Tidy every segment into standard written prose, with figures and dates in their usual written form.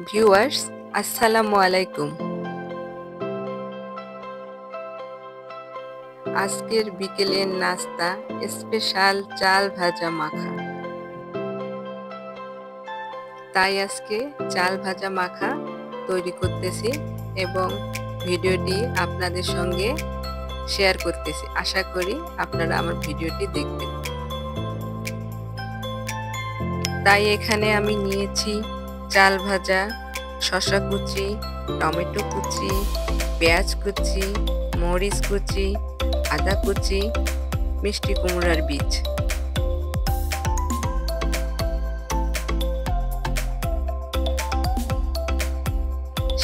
Viewers, আসসালামু আলাইকুম। আজকের বিকেলের নাস্তা স্পেশাল চাল ভাজা মাখা। তাই আজকে চাল ভাজা মাখা তৈরি করতেছি এবং ভিডিওটি আপনাদের সঙ্গে শেয়ার করতেছি। আশা করি আপনারা আমার ভিডিওটি দেখবেন। তাই এখানে আমি নিয়েছি চাল ভাজা, শসা কুচি, টমেটো কুচি, পেঁয়াজ কুচি, মরিচ কুচি, আদা কুচি, মিষ্টি কুমড়ার বীজ।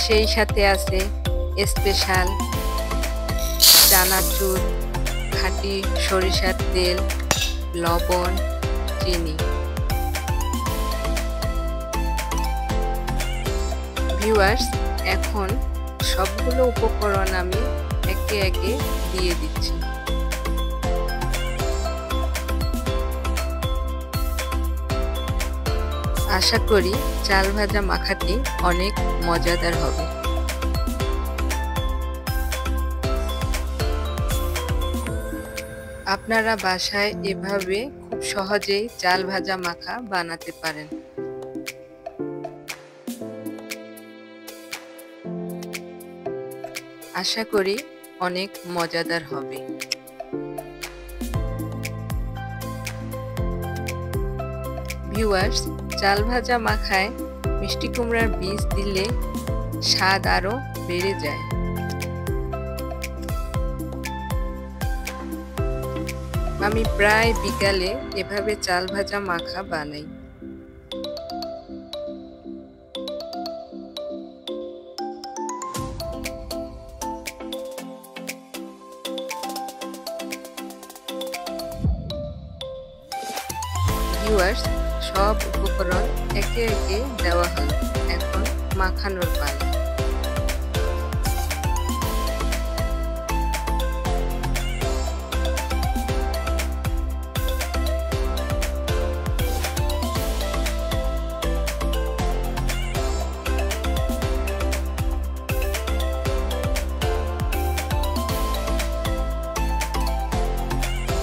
সেই সাথে আছে স্পেশাল চানাচুর, খাঁটি সরিষার তেল, লবণ, চিনি। ভিউয়ার্স, এখন সবগুলো উপকরণ আমি একে একে দিয়ে দিচ্ছি। আশা করি চাল ভাজা মাখাটি অনেক মজাদার হবে। আপনারা বাসায় এভাবে খুব সহজেই চাল ভাজা মাখা বানাতে পারেন। আশা করি অনেক মজাদার হবে। ভিউয়ার্স, চাল ভাজা মাখায় মিষ্টি কুমড়ার বীজ দিলে স্বাদ আরো বেড়ে যায়। আমি প্রায় বিকালে এভাবে চাল ভাজা মাখা বানাই। ভিউয়ার্স, সব উপকরণ একে একে দেওয়া হলো, এখন মাখানোর পালা।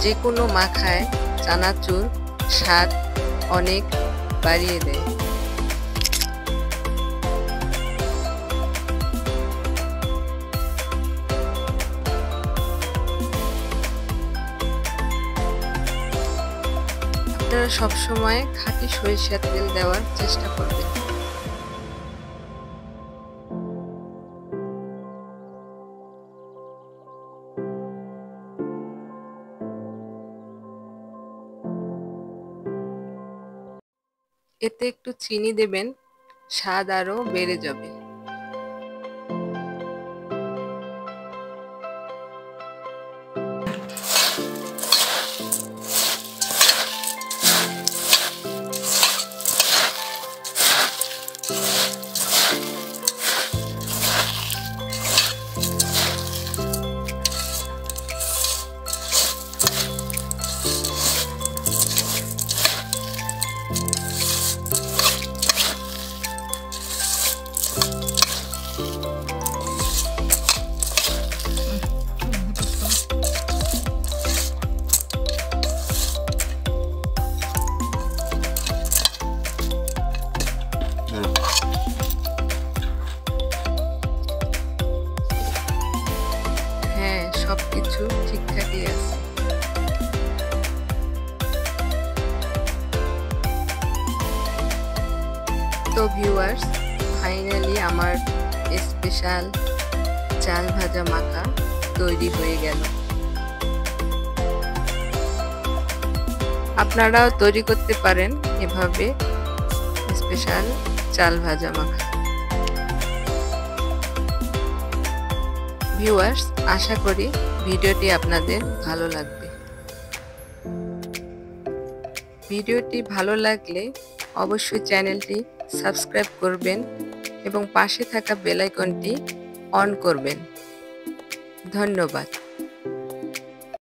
যে কোনো মাখায় চানাচুর স্বাদ অনেক বাড়িয়ে দেয়। আপনারা সবসময় খাঁটি সরিষার তেল দেওয়ার চেষ্টা করবেন। এতে একটু চিনি দেবেন, স্বাদ আরো বেড়ে যাবে। হ্যাঁ, সবকিছু ঠিকঠাকই আছে। তো ভিউয়ার্স, ফাইনালি আমার স্পেশাল চাল ভাজা মাখা তৈরি হয়ে গেল। আপনারাও তৈরি করতে পারেন এভাবে স্পেশাল চাল ভাজা মাখা। ভিউয়ার্স, আশা করি ভিডিওটি আপনাদের ভালো লাগবে। ভিডিওটি ভালো লাগলে অবশ্যই চ্যানেলটি সাবস্ক্রাইব করবেন এবং পাশে থাকা বেল আইকনটি অন করবেন। ধন্যবাদ।